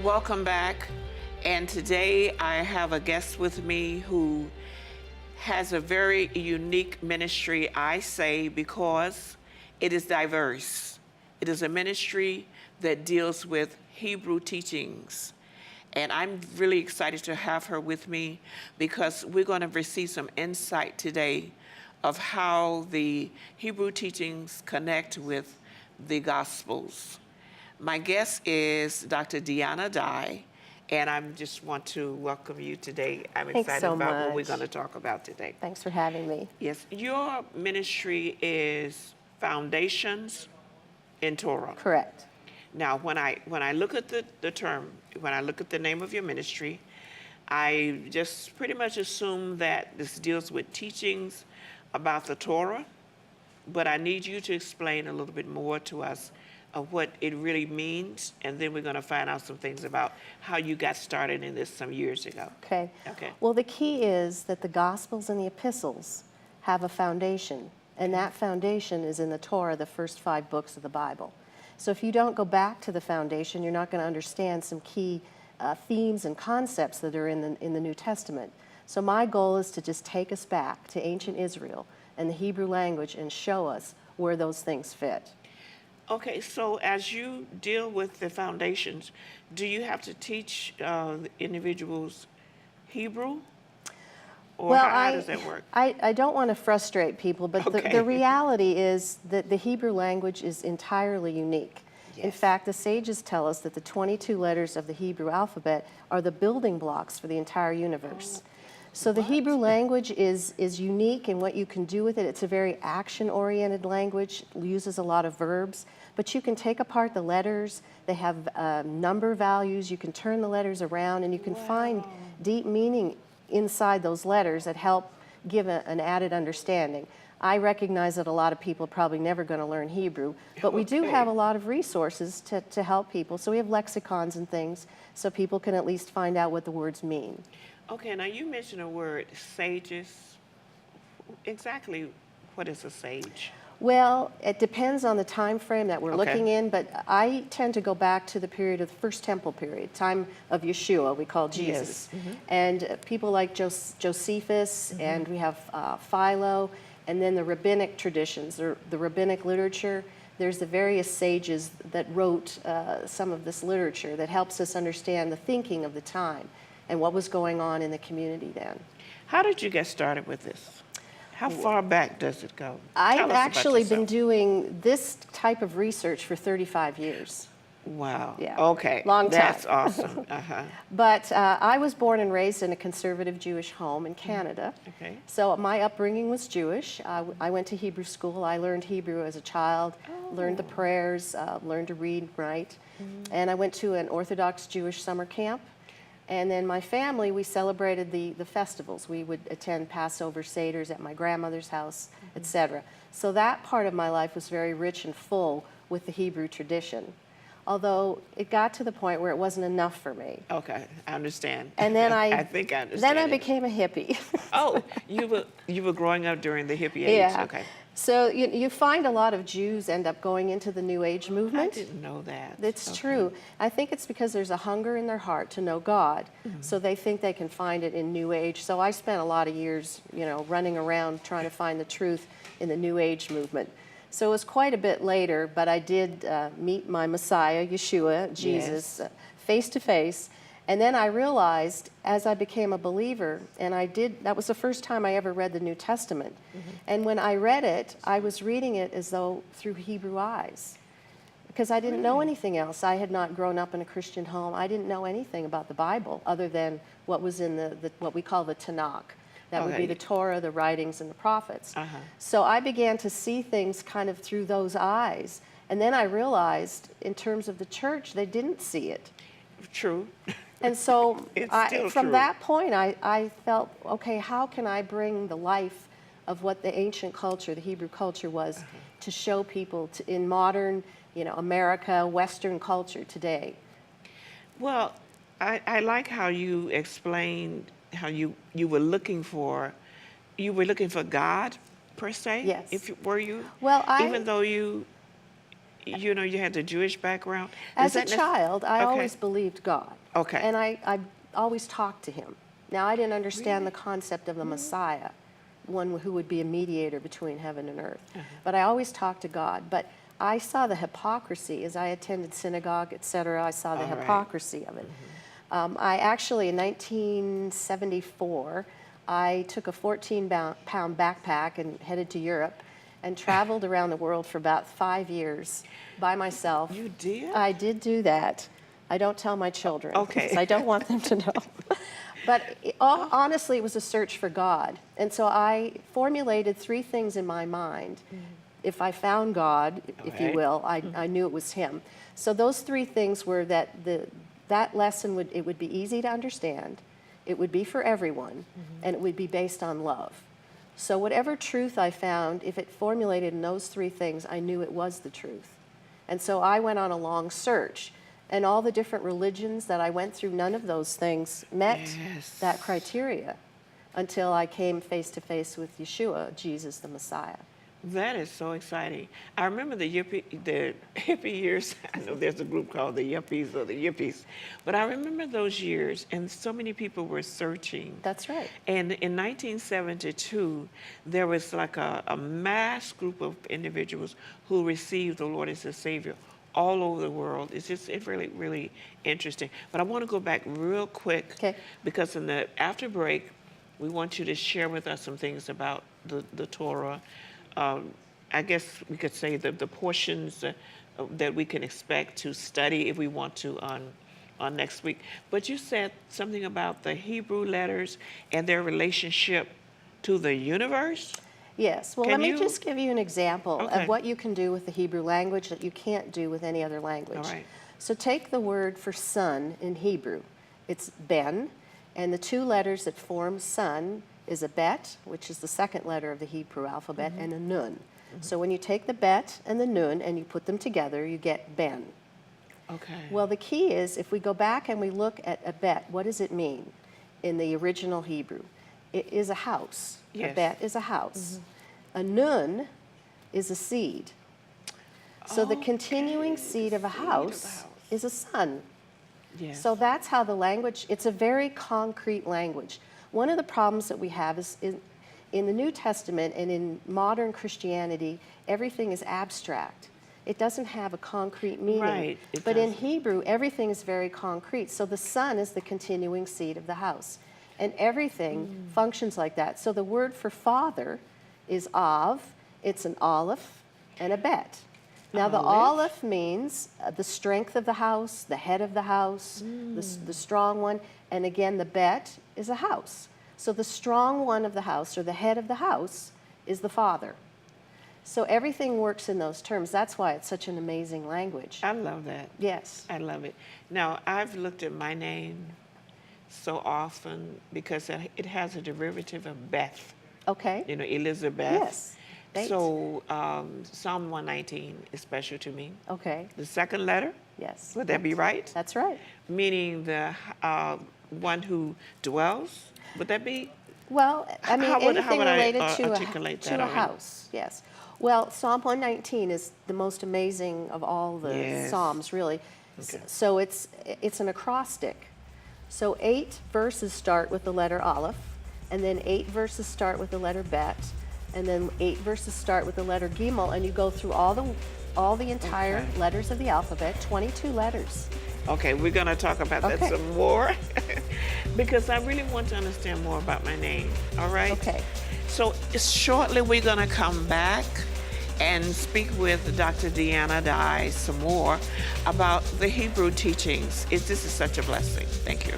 Welcome back. And today I have a guest with me who has a very unique ministry, I say, because it is diverse. It is a ministry that deals with Hebrew teachings. And I'm really excited to have her with me because we're going to receive some insight today of how the Hebrew teachings connect with the Gospels. My guest is Dr. Deanna Dye, and I just want to welcome you today. I'm Thanks excited so about what we're much. going to talk about today. Thanks for having me. Yes, your ministry is Foundations in Torah. Correct. Now, when I look at the term, when I look at the name of your ministry, I just pretty much assume that this deals with teachings about the Torah, but I need you to explain a little bit more to us of what it really means, and then we're going to find out some things about how you got started in this some years ago. Okay. Okay. Well, the key is that the Gospels and the Epistles have a foundation, and that foundation is in the Torah, the first 5 books of the Bible. So if you don't go back to the foundation, you're not going to understand some key themes and concepts that are in the New Testament. So my goal is to just take us back to ancient Israel and the Hebrew language and show us where those things fit. Okay, so as you deal with the foundations, do you have to teach individuals Hebrew? Or Well, how does that work? I don't want to frustrate people, but Okay. the reality is that the Hebrew language is entirely unique. In Yes. fact, the sages tell us that the 22 letters of the Hebrew alphabet are the building blocks for the entire universe. So the Hebrew language is unique in what you can do with it. It's a very action-oriented language, uses a lot of verbs, but you can take apart the letters. They have number values. You can turn the letters around, and you can find deep meaning inside those letters that help give an added understanding. I recognize that a lot of people are probably never going to learn Hebrew, but we do Okay. have a lot of resources to help people. So we have lexicons and things so people can at least find out what the words mean. Okay, now you mentioned a word, sages. Exactly what is a sage? Well, it depends on the time frame that we're Okay. looking in, but I tend to go back to the period of the First Temple period, time of Yeshua, we call Jesus. And people like Josephus, and we have Philo, and then the rabbinic traditions, the rabbinic literature. There's the various sages that wrote some of this literature that helps us understand the thinking of the time and what was going on in the community then. How did you get started with this? How far back does it go? Tell I've us about actually been yourself. doing this type of research for 35 years. Wow. Yeah. Okay. Long time. That's awesome. Uh-huh. But I was born and raised in a conservative Jewish home in Canada. Okay. So my upbringing was Jewish. I went to Hebrew school. I learned Hebrew as a child, learned the prayers, learned to read and write. And I went to an Orthodox Jewish summer camp. And then my family, we celebrated the festivals. We would attend Passover Seders at my grandmother's house, etc. So that part of my life was very rich and full with the Hebrew tradition. Although it got to the point where it wasn't enough for me. Okay, I understand. And then I think I understand. then I it. became a hippie. Oh, you were growing up during the hippie age. Yeah. Okay. So you find a lot of Jews end up going into the New Age I movement. didn't know that. It's Okay. true. I think it's because there's a hunger in their heart to know God, so they think they can find it in New Age. So I spent a lot of years, running around trying to find the truth in the New Age movement. So it was quite a bit later, but I did meet my Messiah, Yeshua, Jesus, face to face. And then I realized as I became a believer, and that was the first time I ever read the New Testament. And when I read it, I was reading it as though through Hebrew eyes, because I didn't know anything else. I had not grown up in a Christian home. I didn't know anything about the Bible other than what was in what we call the Tanakh. That would be Okay. the Torah, the writings, and the prophets. So I began to see things kind of through those eyes. And then I realized, in terms of the church, they didn't see it. True. And so It's still from true. that point, I felt, okay, how can I bring the life of what the ancient culture, the Hebrew culture was, to show people in modern, America, Western culture today? Well, I like how you explained how you were looking for God per se. Yes. Were you? Well, even though you you know, you had the Jewish background. As a Does that child, I Okay. always believed God. Okay. And I always talked to him. Now, I didn't understand the concept of the Messiah, one who would be a mediator between heaven and earth. But I always talked to God. But I saw the hypocrisy as I attended synagogue, etc. I saw the All right. hypocrisy of it. I actually, in 1974, I took a 14-pound backpack and headed to Europe and traveled around the world for about 5 years by myself. You did? I did do that. I don't tell my children. Okay. Because I don't want them to know. But honestly, it was a search for God. And so I formulated 3 things in my mind. If I found God, if you Right. will, I knew it was him. So those 3 things were that that lesson would be easy to understand, it would be for everyone, and it would be based on love. So whatever truth I found, if it formulated in those 3 things, I knew it was the truth. And so I went on a long search. And all the different religions that I went through, none of those things met Yes. that criteria until I came face to face with Yeshua, Jesus the Messiah. That is so exciting. I remember the hippie years. I know there's a group called the Yuppies or the Yippies, but I remember those years, and so many people were searching. That's right. And in 1972, there was like a mass group of individuals who received the Lord as their Savior all over the world. It's really, really interesting. But I want to go back real quick, Okay. because in the after break, we want you to share with us some things about the Torah. I guess we could say the portions that we can expect to study if we want to on next week. But you said something about the Hebrew letters and their relationship to the universe. Yes. Well, Can let me you- just give you an example Okay. of what you can do with the Hebrew language that you can't do with any other language. All right. So take the word for son in Hebrew. It's ben, and the 2 letters that form son is a bet, which is the 2nd letter of the Hebrew alphabet, and a nun. So when you take the bet and the nun and you put them together, you get ben. Okay. Well, the key is if we go back and we look at a bet, what does it mean in the original Hebrew? It is a house. A Yes. bet is a house. A nun is a seed. So the continuing Okay, seed of a seed of a house house. is a son. Yes. So that's how the language, it's a very concrete language. One of the problems that we have is in the New Testament and in modern Christianity, everything is abstract. It doesn't have a concrete meaning. Right, it But in doesn't. Hebrew, everything is very concrete. So the son is the continuing seed of the house. And everything functions like that. So the word for father is av, it's an aleph and a bet. Now the Aleph. aleph means the strength of the house, the head of the house, the strong one. And again, the bet is a house. So the strong one of the house, or the head of the house, is the father. So everything works in those terms. That's why it's such an amazing language. I love that. Yes. I love it. Now, I've looked at my name so often because it has a derivative of Beth, Okay. you know, Elizabeth. Yes. Thanks. So Psalm 119 is special to me. Okay. The 2nd letter, Yes. would that be right? That's right. Meaning the one who dwells, would that be? Well, I mean, How would anything I, related articulate to that a already? house, yes. Well, Psalm 119 is the most amazing of all the Yes. Psalms, really. Okay. So it's an acrostic. So 8 verses start with the letter Aleph, and then 8 verses start with the letter Bet, and then 8 verses start with the letter Gimel, and you go through all the entire Okay. letters of the alphabet, 22 letters. Okay, we're going to talk about that Okay. some more because I really want to understand more about my name. All right? Okay. So shortly we're going to come back and speak with Dr. Deanna Dye some more about the Hebrew teachings. This is such a blessing. Thank you.